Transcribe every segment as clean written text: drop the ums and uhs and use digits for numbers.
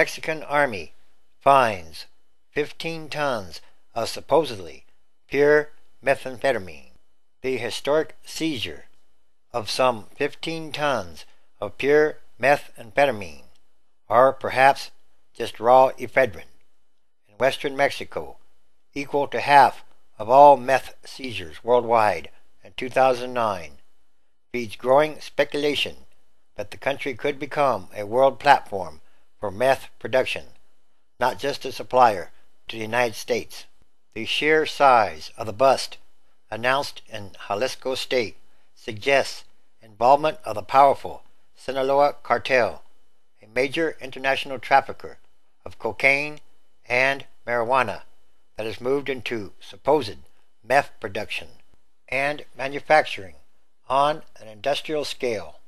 Mexican Army finds 15 tons of supposedly pure methamphetamine. The historic seizure of some 15 tons of pure methamphetamine, or perhaps just raw ephedrine, in western Mexico, equal to half of all meth seizures worldwide in 2009, feeds growing speculation that the country could become a world platform for meth production, not just a supplier to the United States. The sheer size of the bust announced in Jalisco State suggests involvement of the powerful Sinaloa cartel, a major international trafficker of cocaine and marijuana that has moved into supposed meth production and manufacturing on an industrial scale.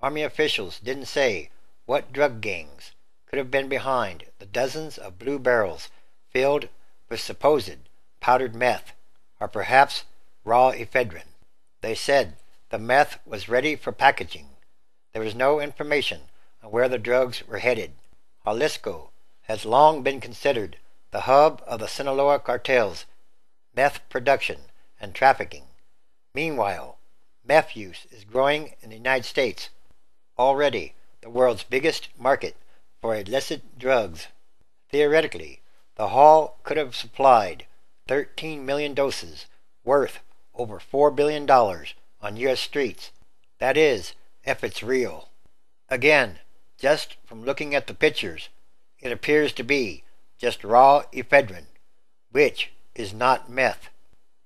Army officials didn't say what drug gangs could have been behind the dozens of blue barrels filled with supposed powdered meth, or perhaps raw ephedrine. They said the meth was ready for packaging. There was no information on where the drugs were headed. Jalisco has long been considered the hub of the Sinaloa cartel's meth production and trafficking. Meanwhile, meth use is growing in the United States, already the world's biggest market for illicit drugs. Theoretically, the haul could have supplied 13 million doses worth over $4 billion on U.S. streets. That is, if it's real. Again, just from looking at the pictures, it appears to be just raw ephedrine, which is not meth.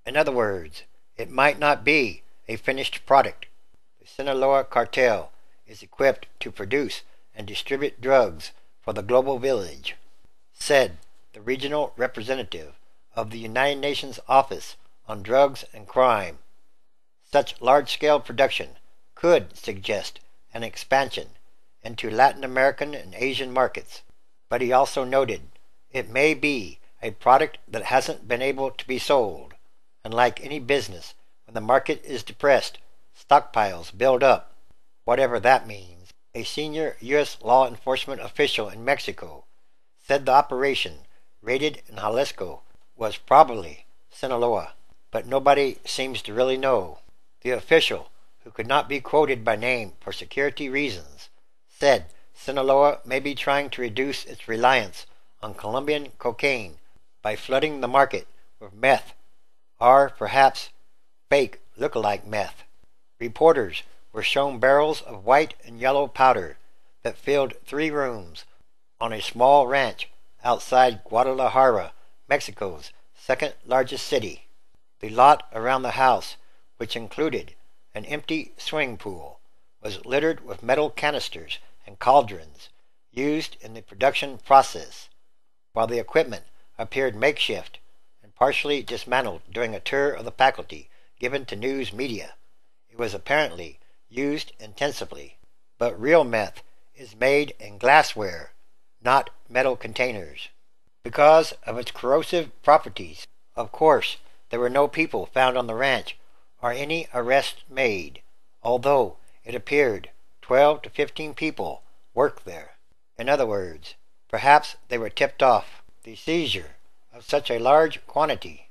In other words, it might not be a finished product. The Sinaloa cartel is equipped to produce and distribute drugs for the global village, said the regional representative of the United Nations Office on Drugs and Crime. Such large-scale production could suggest an expansion into Latin American and Asian markets, but he also noted it may be a product that hasn't been able to be sold, and like any business, when the market is depressed, stockpiles build up, whatever that means. A senior U.S. law enforcement official in Mexico said the operation raided in Jalisco was probably Sinaloa, but nobody seems to really know. The official, who could not be quoted by name for security reasons, said Sinaloa may be trying to reduce its reliance on Colombian cocaine by flooding the market with meth, or perhaps fake look-alike meth. Reporters were shown barrels of white and yellow powder that filled 3 rooms on a small ranch outside Guadalajara, Mexico's second largest city. The lot around the house, which included an empty swimming pool, was littered with metal canisters and cauldrons used in the production process. While the equipment appeared makeshift and partially dismantled during a tour of the faculty given to news media, it was apparently used intensively. But real meth is made in glassware, not metal containers. Because of its corrosive properties, of course, there were no people found on the ranch or any arrests made, although it appeared 12 to 15 people worked there. In other words, perhaps they were tipped off. The seizure of such a large quantity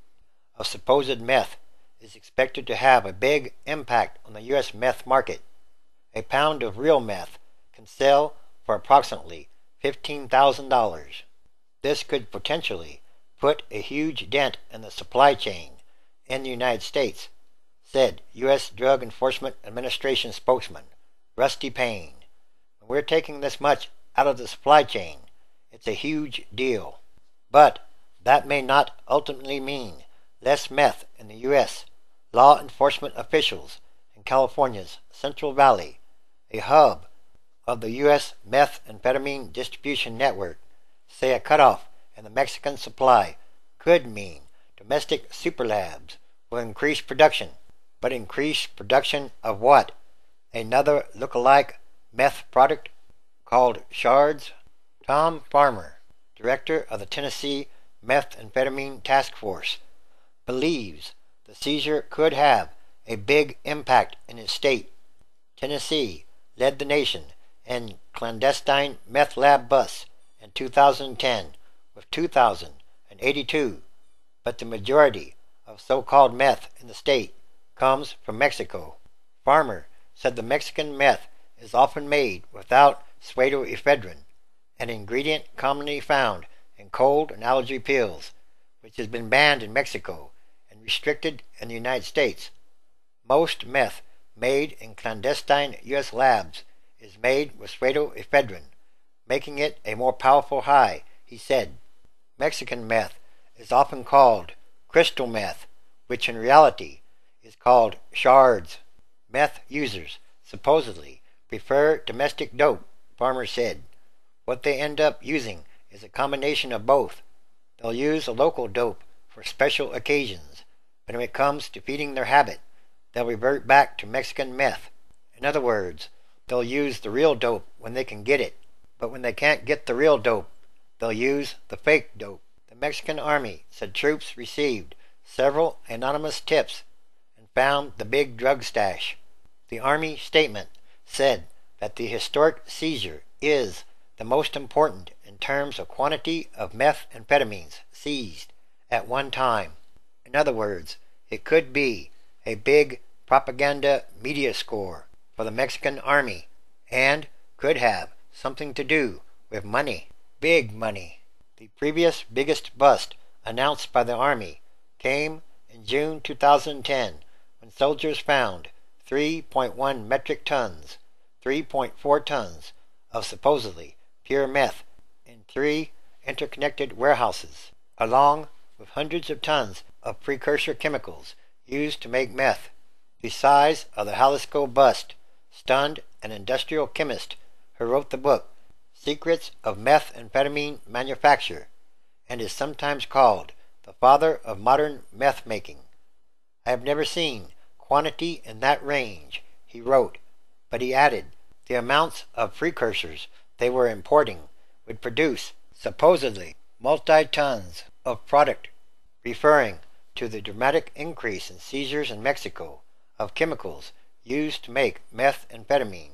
of supposed meth is expected to have a big impact on the U.S. meth market. A pound of real meth can sell for approximately $15,000. This could potentially put a huge dent in the supply chain in the United States, said U.S. Drug Enforcement Administration spokesman Rusty Payne. When we're taking this much out of the supply chain, it's a huge deal. But that may not ultimately mean less meth in the U.S. Law enforcement officials in California's Central Valley, a hub of the U.S. methamphetamine distribution network, say a cutoff in the Mexican supply could mean domestic superlabs will increase production. But increase production of what? Another look-alike meth product called shards? Tom Farmer, director of the Tennessee Methamphetamine Task Force, believes the seizure could have a big impact in his state. Tennessee led the nation in clandestine meth lab busts in 2010 with 2,082, but the majority of so-called meth in the state comes from Mexico. Farmer said the Mexican meth is often made without pseudoephedrine, an ingredient commonly found in cold and allergy pills, which has been banned in Mexico and restricted in the United States. Most meth made in clandestine U.S. labs is made with pseudoephedrine, making it a more powerful high, he said. Mexican meth is often called crystal meth, which in reality is called shards. Meth users supposedly prefer domestic dope, Farmer said. What they end up using is a combination of both. They'll use a local dope for special occasions, but when it comes to feeding their habit, they'll revert back to Mexican meth. In other words, they'll use the real dope when they can get it, but when they can't get the real dope, they'll use the fake dope. The Mexican Army said troops received several anonymous tips and found the big drug stash. The Army statement said that the historic seizure is the most important in terms of quantity of methamphetamines seized at one time. In other words, it could be a big propaganda media score for the Mexican Army and could have something to do with money. Big money. The previous biggest bust announced by the Army came in June 2010 when soldiers found 3.1 metric tons, 3.4 tons of supposedly pure meth in 3 interconnected warehouses, along with hundreds of tons of precursor chemicals used to make meth. The size of the Jalisco bust stunned an industrial chemist who wrote the book Secrets of Methamphetamine Manufacture, and is sometimes called the father of modern meth making. I have never seen quantity in that range, he wrote, but he added the amounts of precursors they were importing would produce supposedly multi-tons of product, referring to the dramatic increase in seizures in Mexico of chemicals used to make methamphetamine,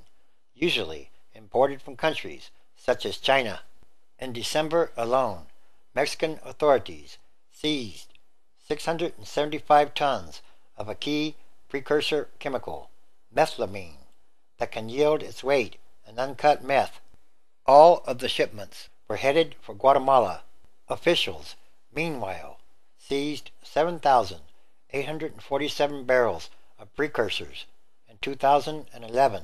usually imported from countries such as China. In December alone, Mexican authorities seized 675 tons of a key precursor chemical, methamphetamine, that can yield its weight in uncut meth. All of the shipments were headed for Guatemala. Officials, meanwhile, seized 7,847 barrels of precursors in 2011,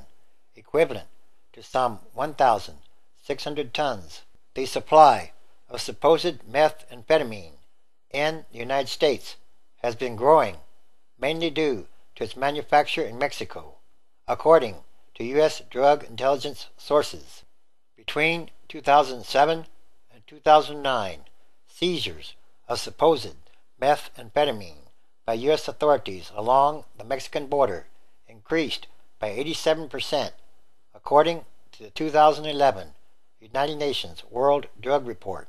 equivalent to some 1,600 tons. The supply of supposed methamphetamine in the United States has been growing, mainly due to its manufacture in Mexico, according to U.S. drug intelligence sources. Between 2007 and 2009, seizures of supposed methamphetamine by U.S. authorities along the Mexican border increased by 87%, according to the 2011 United Nations World Drug Report,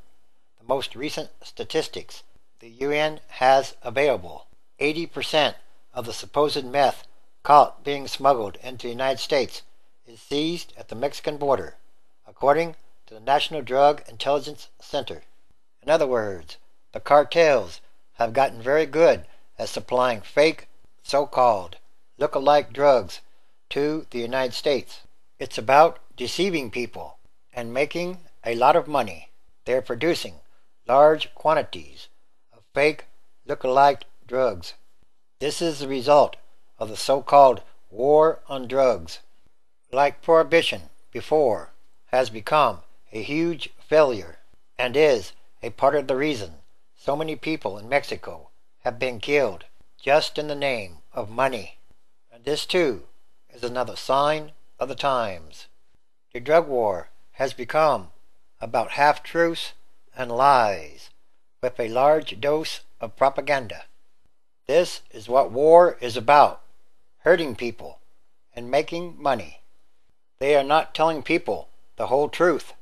the most recent statistics the UN has available. 80% of the supposed meth caught being smuggled into the United States is seized at the Mexican border, according to the National Drug Intelligence Center. In other words, the cartels have gotten very good at supplying fake, so-called, look-alike drugs to the United States. It's about deceiving people and making a lot of money. They're producing large quantities of fake, look-alike drugs. This is the result of the so-called war on drugs. Like prohibition before, has become a huge failure and is a part of the reason so many people in Mexico have been killed just in the name of money. And this too is another sign of the times. The drug war has become about half-truths and lies with a large dose of propaganda. This is what war is about, hurting people and making money. They are not telling people the whole truth.